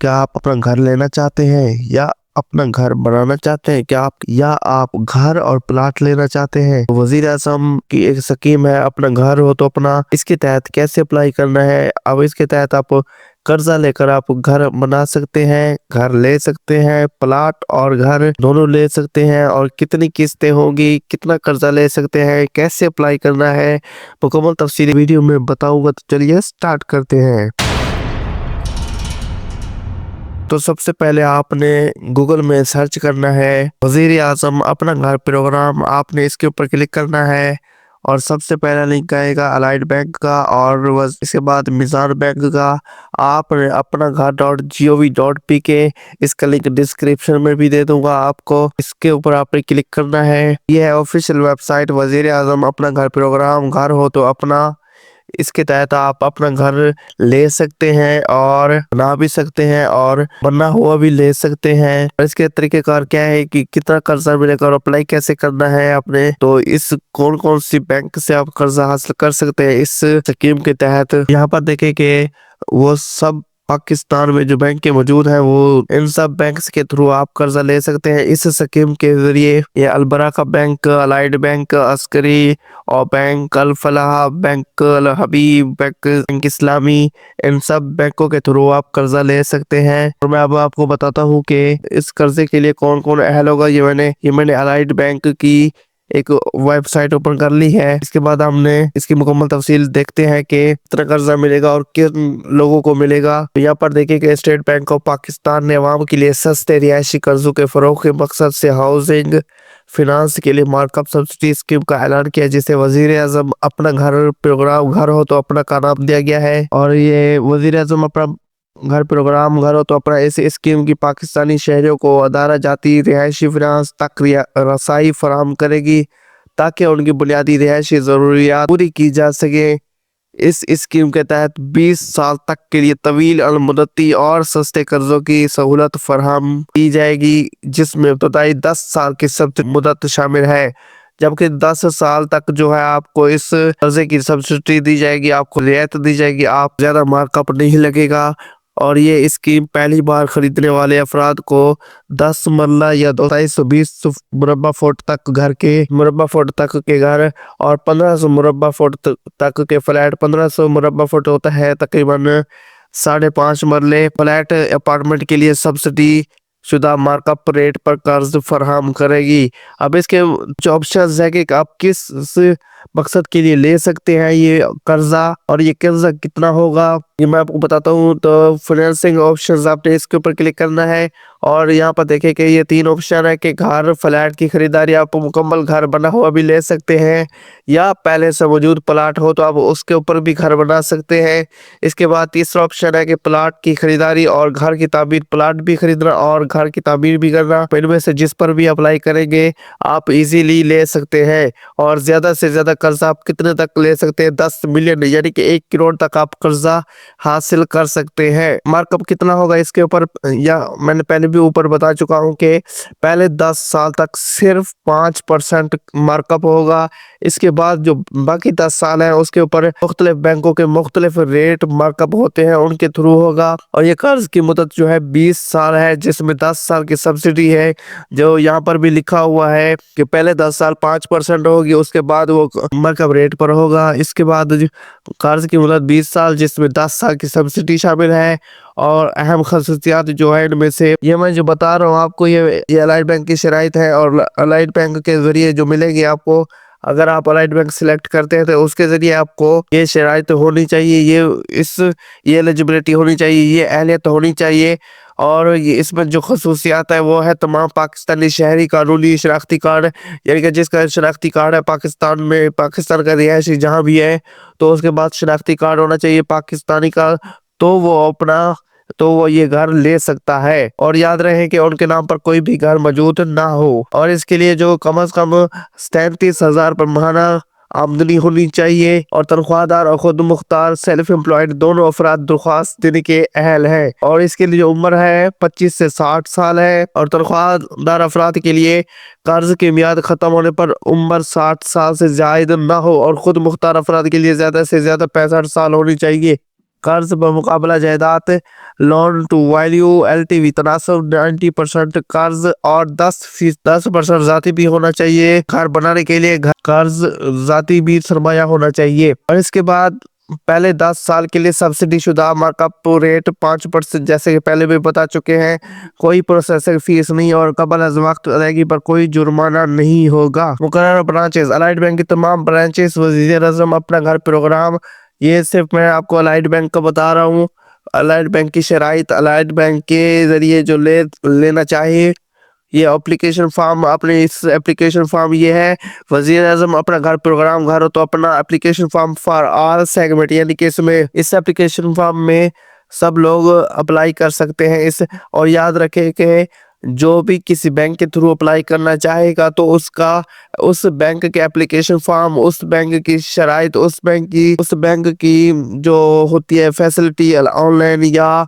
क्या आप अपना घर लेना चाहते हैं या अपना घर बनाना चाहते हैं? क्या आप घर और प्लाट लेना चाहते हैं? वजीर आजम की एक स्कीम है अपना घर हो तो अपना, इसके तहत कैसे अप्लाई करना है? अब इसके तहत आप कर्जा लेकर आप घर बना सकते हैं, घर ले सकते हैं, प्लाट और घर दोनों ले सकते हैं। और कितनी किस्तें होंगी, कितना कर्जा ले सकते हैं, कैसे अप्लाई करना है, मुकम्मल तफसीली वीडियो में बताऊंगा। तो चलिए स्टार्ट करते हैं। तो सबसे पहले आपने गूगल में सर्च करना है वजीर आजम अपना घर प्रोग्राम, आपने इसके ऊपर क्लिक करना है और सबसे पहला लिंक आएगा अलाइड बैंक का और इसके बाद मिजान बैंक का। आपने अपना घर .gov.pk, इसका लिंक डिस्क्रिप्शन में भी दे दूंगा आपको। इसके ऊपर आपने क्लिक करना है। यह है ऑफिशियल वेबसाइट वजीर आजम अपना घर प्रोग्राम, घर हो तो अपना। इसके तहत आप अपना घर ले सकते हैं और बना भी सकते हैं और बना हुआ भी ले सकते हैं। और इसके तरीकेकार क्या है कि कितना कर्जा मिलेगा और अप्लाई कैसे करना है आपने, तो इस कौन कौन सी बैंक से आप कर्जा हासिल कर सकते हैं इस स्कीम के तहत। यहाँ पर देखें कि वो सब पाकिस्तान में जो बैंक के मौजूद हैं, वो इन सब बैंक्स के थ्रू आप कर्जा ले सकते हैं इस स्कीम के जरिए। ये अलबरका बैंक, अलाइड बैंक, अस्करी और बैंक, अल फलाह बैंक, अल हबीब बैंक, बैंक इस्लामी, इन सब बैंकों के थ्रू आप कर्जा ले सकते हैं। और मैं अब आपको बताता हूँ कि इस कर्जे के लिए कौन कौन अहल होगा। ये मैंने अलाइड बैंक की एक वेबसाइट ओपन कर ली है। इसके बाद हमने इसकी मुकम्मल तफसील देखते हैं कि कितना कर्जा मिलेगा और किन लोगों को मिलेगा। तो यहाँ पर देखिए कि स्टेट बैंक ऑफ पाकिस्तान ने अवाम के लिए सस्ते रिहायशी कर्जों के फरोग के मकसद से हाउसिंग फिनांस के लिए मार्कअप सब्सिडी स्कीम का ऐलान किया, जिसे वजीर आजम अपना घर प्रोग्राम, घर हो तो अपना का नाम दिया गया है। और ये वजीर आजम अपना घर प्रोग्राम, घर हो तो अपना, इस स्कीम की पाकिस्तानी शहरियों को अदारा जाती रिहायशी फिनांस तक रसाई फराहम करेगी ताकि उनकी बुनियादी रिहायशी जरूरियात पूरी की जा सके। इस स्कीम के तहत 20 साल तक के लिए तवील अलमुद्दती और सस्ते कर्जों की सहूलत फराहम की जाएगी, जिसमें इब्तदाई 10 साल की सब्सिडी मुद्दत शामिल है। जबकि 10 साल तक जो है आपको इस कर्जे की सब्सिडी दी जाएगी, आपको रियायत दी जाएगी, आप ज्यादा मार्कअप नहीं लगेगा। और ये स्कीम पहली बार खरीदने वाले अफराद को 10 मरला या 220 मुरब्बा फुट तक के घर और 1500 मुरब्बा फुट तक के फ्लैट, 1500 मुरब्बा फुट होता है तकरीबन 5.5 मरले फ्लैट अपार्टमेंट के लिए सब्सिडी शुदा मार्कअप रेट पर कर्ज फराहम करेगी। अब इसके जो ऑप्शन है कि आप किस मकसद के लिए ले सकते हैं ये कर्जा और ये कर्जा कितना होगा, ये मैं आपको बताता हूँ। तो फाइनेंसिंग ऑप्शंस, आपने इसके ऊपर क्लिक करना है और यहाँ पर देखें कि ये 3 ऑप्शन है कि घर, फ्लैट की खरीदारी, आप मुकम्मल घर बना हुआ भी ले सकते हैं या पहले से मौजूद प्लाट हो तो आप उसके ऊपर भी घर बना सकते हैं। इसके बाद तीसरा ऑप्शन है कि प्लाट की खरीदारी और घर की तामीर, प्लाट भी खरीदना और घर की तामीर भी करना। इनमें से जिस पर भी अप्लाई करेंगे आप इजीली ले सकते हैं। और ज्यादा से ज्यादा कर्जा आप कितने तक ले सकते हैं? 10 मिलियन यानी कि 1 करोड़ तक आप कर्जा हासिल कर सकते हैं। मार्कअप कितना होगा इसके ऊपर, या मैंने पहले भी ऊपर बता चुका हूं कि पहले 10 साल तक सिर्फ 5% मार्कअप होगा। इसके बाद जो बाकी 10 साल है उसके ऊपर मुख्तलिफ बैंकों के मुख्तलिफ रेट मार्कअप होते हैं, उनके थ्रू होगा। और ये कर्ज की मुद्दत जो है 20 साल है, जिसमें 10 साल की सब्सिडी है। जो यहाँ पर भी लिखा हुआ है कि पहले 10 साल 5% होगी, उसके बाद वो मार्कअप रेट पर होगा। इसके बाद कर्ज की मुद्दत 20 साल, जिसमें 10 साल की सब्सिडी शामिल है। और अहम खसूसियात जो है इनमें से ये मैं जो बता रहा हूँ आपको, ये अलाइड बैंक की शराइत है। और अलाइड बैंक के जरिए जो मिलेगी आपको, अगर आप अलाइड बैंक सिलेक्ट करते हैं तो उसके जरिए आपको ये शराइत होनी चाहिए, ये एलिजिबिलिटी होनी चाहिए, ये अहलियत होनी चाहिए। और ये इसमें जो खसूसियात है वो है तमाम पाकिस्तानी शहरी कानूनी शनाख्ती कार्ड, यानी कि जिसका शनाख्ती कार्ड है पाकिस्तान में, पाकिस्तान का रिहायशी जहाँ भी है, तो उसके बाद शनाख्ती कार्ड होना चाहिए पाकिस्तानी का, तो वो ये घर ले सकता है। और याद रहे कि उनके नाम पर कोई भी घर मौजूद ना हो। और इसके लिए जो कम से कम 37,000 पर माहाना आमदनी होनी चाहिए। और तनख्वाहदार और खुद मुख्तार सेल्फ एम्प्लॉयड दोनों अफराद दरख्वास्त देने के अहल है। और इसके लिए जो उम्र है 25 से 60 साल है। और तनख्वाहदार अफराद के लिए कर्ज की मियाद खत्म होने पर उम्र 60 साल से जायद ना हो। और खुद मुख्तार अफराद के लिए ज्यादा से ज्यादा 65 साल होनी चाहिए। قرض بمقابلہ جائیداد، لون ٹو ویلیو LTV تناسب 90% قرض اور 10% ذاتی بھی ہونا چاہیے۔ گھر بنانے کے لیے قرض ذاتی بھی سرمایہ ہونا چاہیے۔ اور اس کے بعد پہلے 10 سال کے لیے سبسڈی شدہ مارک اپ ریٹ 5%، جیسے کہ پہلے بھی بتا چکے ہیں، کوئی پروسیسنگ فیس نہیں اور قبل از وقت ادائیگی پر کوئی جرمانہ نہیں ہوگا۔ مقررہ برانچز، الائٹ بینک کی تمام برانچز، وزیر اعظم اپنا گھر پروگرام، یہ صرف میں آپ کو الائٹ بینک کا بتا رہا ہوں۔ الائٹ بینک کی شرائط، الائٹ بینک کے ذریعے جو لینا چاہیے، یہ اپلیکیشن فارم، اپنے اس اپلیکیشن فارم یہ ہے، وزیر اعظم اپنا گھر پروگرام، گھر ہو تو اپنا application form for all segment, یعنی کہ اس اپلیکیشن فارم میں سب لوگ اپلائی کر سکتے ہیں۔ اور یاد رکھیں کہ جو بھی کسی بینک کے تھرو اپلائی کرنا چاہے گا تو اس بینک کے اپلیکیشن فارم، اس بینک کی شرائط، اس بینک کی جو ہوتی ہے فیسلٹی، آن لائن یا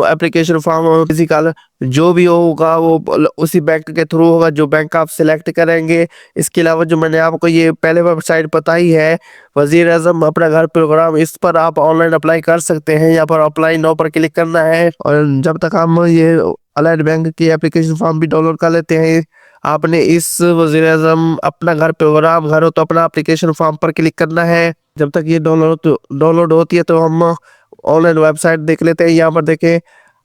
اپلیکیشن فارم فزیکل، جو بھی ہوگا وہ اسی بینک کے تھرو ہوگا جو بینک آپ سلیکٹ کریں گے۔ اس کے علاوہ جو میں نے آپ کو یہ پہلے ویب سائٹ بتائی ہے، وزیر اعظم اپنا گھر پروگرام، اس پر آپ آن لائن اپلائی کر سکتے ہیں۔ یہاں پر اپلائی نو پر کلک کرنا ہے، اور جب تک ہم یہ الائٹ بینک کی اپلیکیشن فارم بھی ڈاؤن لوڈ کر لیتے ہیں، آپ نے اس وزیر اعظم اپنا گھر پروگرام، گھر ہو تو اپنا اپلیکیشن فارم پر کلک کرنا ہے۔ جب تک یہ ڈاؤن لوڈ ہوتی ہے تو ہم آن لائن ویب سائٹ دیکھ لیتے ہیں۔ یہاں پر دیکھیں،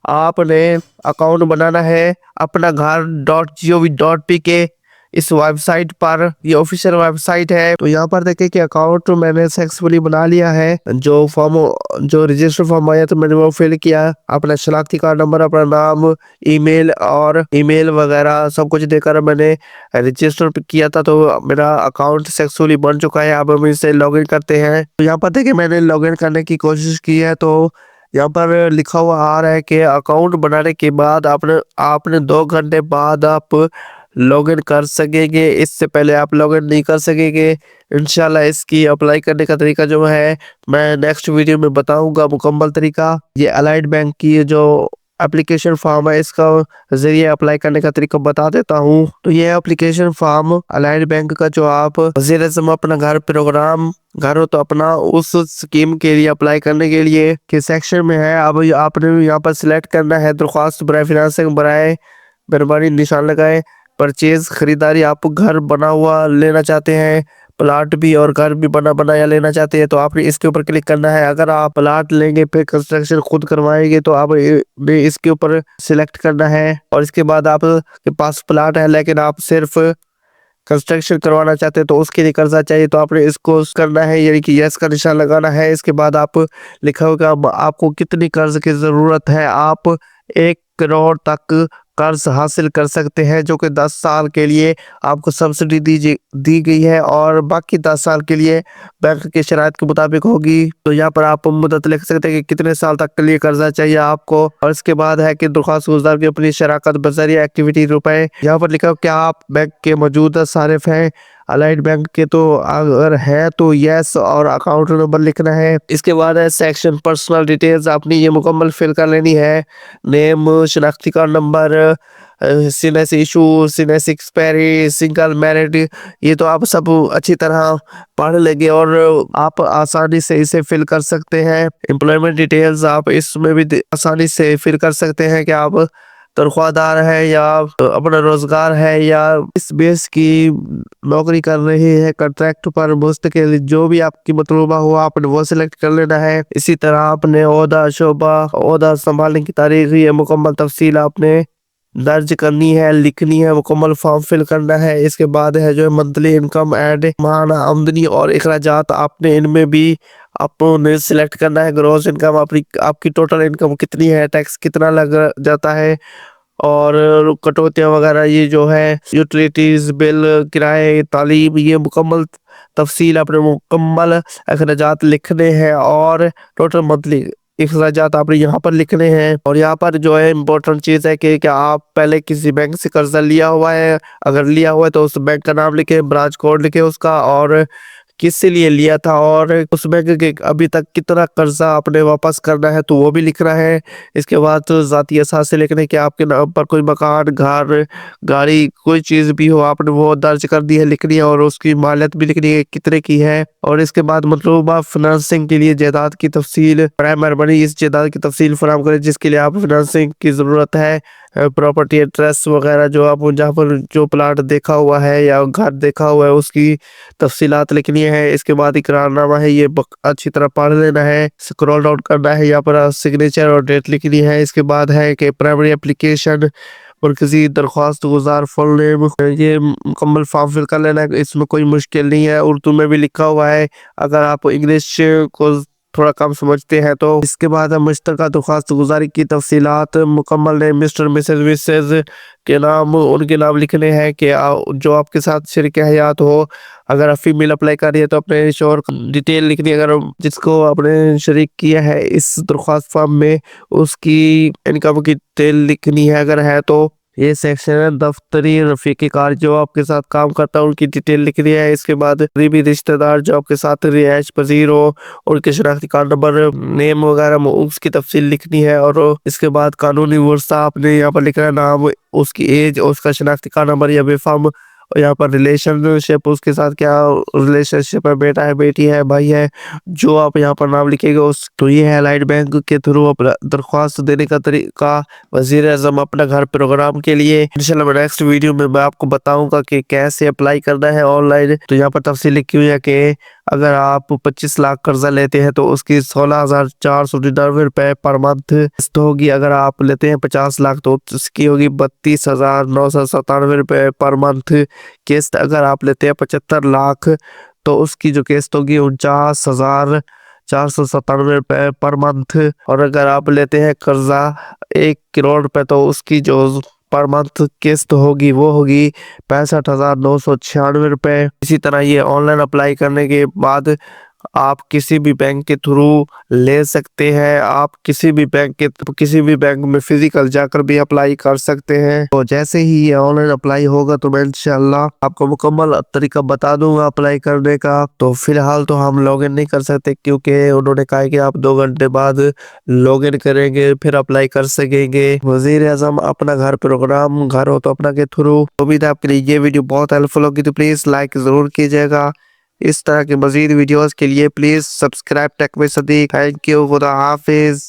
آپ نے اکاؤنٹ بنانا ہے اپنا گھر .gov.pk اس ویب سائٹ پر، یہ آفیشیل ویب سائٹ ہے۔ تو یہاں پر دیکھیں کہ اکاؤنٹ میں نے سکسیسفلی بنا لیا ہے، جو رجسٹر فارم آیا تو میں نے وہ فل کیا، اپنا شناختی کارڈ نمبر، اپنا نام، ای میل وغیرہ سب کچھ دے کر میں نے رجسٹر کیا تھا، تو میرا اکاؤنٹ سکسیسفلی بن چکا ہے۔ اب ہم اسے لاگ ان کرتے ہیں۔ تو یہاں پر دیکھیں میں نے لاگ ان کرنے کی کوشش کی ہے، تو یہاں پر لکھا ہوا آ رہا ہے کہ اکاؤنٹ بنانے کے بعد آپ نے 2 گھنٹے بعد آپ لاگ ان کر سکیں گے، اس سے پہلے آپ لاگ ان نہیں کر سکیں گے۔ انشاءاللہ اس کی اپلائی کرنے کا طریقہ جو ہے میں نیکسٹ ویڈیو میں بتاؤں گا مکمل طریقہ۔ یہ الائٹ بینک کی جو اپلیکیشن فارم ہے، اس کا ذریعے اپلائی کرنے کا طریقہ بتا دیتا ہوں۔ تو یہ اپلیکیشن فارم الائٹ بینک کا جو آپ وزیر اعظم اپنا گھر پروگرام، گھر ہو تو اپنا، اس سکیم کے لیے اپلائی کرنے کے لیے کہ سیکشن میں ہے، اب آپ نے یہاں پر سلیکٹ کرنا ہے درخواست برائے فنانسنگ، برائے مہربانی نشان لگائے، پرچیز خریداری، آپ گھر بنا ہوا لینا چاہتے ہیں، پلاٹ بھی اور گھر بھی بنایا لینا چاہتے ہیں، تو آپ نے اس کے اوپر کلک کرنا ہے۔ اگر آپ پلاٹ لیں گے پھر کنسٹرکشن خود کروائیں گے تو آپ نے اس کے اوپر سلیکٹ کرنا ہے، اور اس کے بعد آپ کے پاس پلاٹ ہے لیکن آپ صرف کنسٹرکشن کروانا چاہتے ہیں تو اس کے لیے قرضہ چاہیے، تو آپ نے اس کو کرنا ہے، یعنی کہ یس کا نشان لگانا ہے۔ اس کے بعد آپ لکھا ہوگا آپ کو کتنی قرض کی ضرورت ہے، آپ 1 کروڑ تک قرض حاصل کر سکتے ہیں، جو کہ 10 سال کے لیے آپ کو سبسڈی دی گئی ہے، اور باقی 10 سال کے لیے بینک کے شرائط کے مطابق ہوگی۔ تو یہاں پر آپ مدت لکھ سکتے ہیں کہ کتنے سال تک کے لیے قرضہ چاہیے آپ کو، اور اس کے بعد ہے کہ درخواست گزار کی اپنی شراکت بذریعہ ایکٹیویٹی روپے، یہاں پر لکھا ہو کہ آپ بینک کے موجودہ صارف ہیں الائٹ بینک کے، تو اگر ہے تو یس اور اکاؤنٹ نمبر لکھنا ہے۔ اس کے بعد ہے سیکشن پرسنل ڈیٹیلز، آپ نے یہ مکمل فل کر لینی ہے، نیم، شناختی card number, sense issue, sense expiry, single merit, یہ تو آپ سب اچھی طرح پڑھ لیں گے اور آپ آسانی سے اسے فل کر سکتے ہیں۔ امپلائمنٹ ڈیٹیلز آپ اس میں بھی آسانی سے فل کر سکتے ہیں کہ آپ تنخواہ دار ہے یا اپنا روزگار ہے یا اس بیس کی نوکری کر رہے ہیں کنٹریکٹ پر مستقل، جو بھی آپ کی مطلوبہ ہو آپ نے وہ سلیکٹ کر لینا ہے۔ اسی طرح آپ نے عہدہ، شعبہ، عہدہ سنبھالنے کی تاریخ، یہ مکمل تفصیل آپ نے درج کرنی ہے، لکھنی ہے، مکمل فارم فل کرنا ہے۔ اس کے بعد ہے جو منتھلی انکم اینڈ ماہانہ آمدنی اور اخراجات، آپ نے ان میں بھی آپ نے سلیکٹ کرنا ہے، گروس انکم آپ کی ٹوٹل انکم کتنی ہے، ٹیکس کتنا لگ جاتا ہے، اور کٹوتیاں وغیرہ، یہ جو ہے یوٹیلیٹیز بل، کرائے، تعلیم، یہ مکمل تفصیل اپنے مکمل اخراجات لکھنے ہیں، اور ٹوٹل منتھلی اخراجات آپ نے یہاں پر لکھنے ہیں۔ اور یہاں پر جو ہے امپورٹنٹ چیز ہے کہ آپ پہلے کسی بینک سے قرضہ لیا ہوا ہے، اگر لیا ہوا ہے تو اس بینک کا نام لکھیں، برانچ کوڈ لکھیں اس کا، اور किस से लिए लिया था और उस बैंक के अभी तक कितना कर्जा आपने वापस करना है तो वो भी लिखना है। इसके बाद तो ज़ाती असासे लिखने के आपके नाम पर कोई मकान, घर, गाड़ी, कोई चीज़ भी हो आपने वो दर्ज कर दी है, लिखनी है और उसकी मालियत भी लिखनी है कितने की है। और इसके बाद मतलूबा फाइनेंसिंग के लिए जायदाद की तफसील मेहरबानी इस जायदाद की तफसील फराहम करें जिसके लिए आप फाइनेंसिंग की ज़रूरत है। प्रॉपर्टी एड्रेस वगैरह जो आप जहाँ पर जो प्लाट देखा हुआ है या घर देखा हुआ है उसकी तफसीलात लिखनी है। इसके बाद इकरारनामा है ये अच्छी तरह पढ़ लेना है, स्क्रॉल डाउन करना है, यहाँ पर सिग्नेचर और डेट लिखनी है। इसके बाद है कि प्राइमरी एप्लीकेशन और किसी दरख्वास्त गुजार फुल नेम ये मुकम्मल फॉर्म फिल कर लेना है, इसमें कोई मुश्किल नहीं है, उर्दू में भी लिखा हुआ है अगर आप इंग्लिश को थोड़ा कम समझते हैं तो। इसके बाद मुश्तरका दरख्वास्त गुजारी की तफसीलात मुकम्मल नेम मिस्टर मिसेज के नाम उनके नाम लिखने हैं कि जो आपके साथ शरीक हयात हो। अगर आप फीमेल अप्लाई कर रही है तो अपने शोहर डिटेल लिखनी है, अगर जिसको आपने शरीक किया है इस दरख्वास्त फॉर्म में उसकी इनकम की डिटेल लिखनी है अगर है तो। ये सेक्शन है दफ्तरी रफीकी कार जो आपके साथ काम करता है उनकी डिटेल लिखनी है। इसके बाद करीबी रिश्तेदार जो आपके साथ रिहाइश पजीर हो उनके शनाख्ती कार्ड नंबर नेम वगैरह उसकी तफसील लिखनी है। और इसके बाद कानूनी वर्सा आपने यहाँ पर लिखना है, नाम, उसकी एज, उसका शनाख्ती कार्ड नंबर या बेफाम, और यहाँ पर रिलेशनशिप उसके साथ क्या रिलेशनशिप है, बेटा है, बेटी है, भाई है, जो आप यहाँ पर नाम लिखेंगे उस। तो ये है अलाइड बैंक के थ्रू अपना दरख्वास्त देने का तरीका वजीर आज़म अपना घर प्रोग्राम के लिए। इंशाल्लाह नेक्स्ट वीडियो में मैं आपको बताऊंगा कि कैसे अप्लाई करना है ऑनलाइन। तो यहाँ पर तफसील लिखी हुई है कि अगर आप 25 लाख कर्जा लेते हैं तो उसकी 16,499 रुपए पर मंथ किस्त होगी। अगर आप लेते हैं 50 लाख तो उसकी होगी 32,997 रुपए पर मंथ किस्त। अगर आप लेते हैं 75 लाख तो उसकी जो किस्त होगी 49,497 रुपए पर मंथ। और अगर आप लेते हैं कर्जा 1 करोड़ रुपए तो उसकी जो पर मंथ किस्त होगी वो होगी 65,996 रुपए। इसी तरह ये ऑनलाइन अप्लाई करने के बाद आप किसी भी बैंक के थ्रू ले सकते हैं, आप किसी भी बैंक में फिजिकल जाकर भी अप्लाई कर सकते हैं। तो जैसे ही ये ऑनलाइन अप्लाई होगा तो मैं इंशाल्लाह आपको मुकम्मल तरीका बता दूंगा अप्लाई करने का। तो फिलहाल तो हम लॉगिन नहीं कर सकते क्योंकि उन्होंने कहा है कि आप 2 घंटे बाद लॉगिन करेंगे फिर अप्लाई कर सकेंगे। वजीर आज़म अपना घर प्रोग्राम घर हो तो अपना के थ्रू। उम्मीद है आपके लिए ये वीडियो बहुत हेल्पफुल होगी तो प्लीज लाइक जरूर कीजिएगा। इस तरह के मजीद वीडियोस के लिए please subscribe take with Sadiq. Thank you, खुदा हाफिज।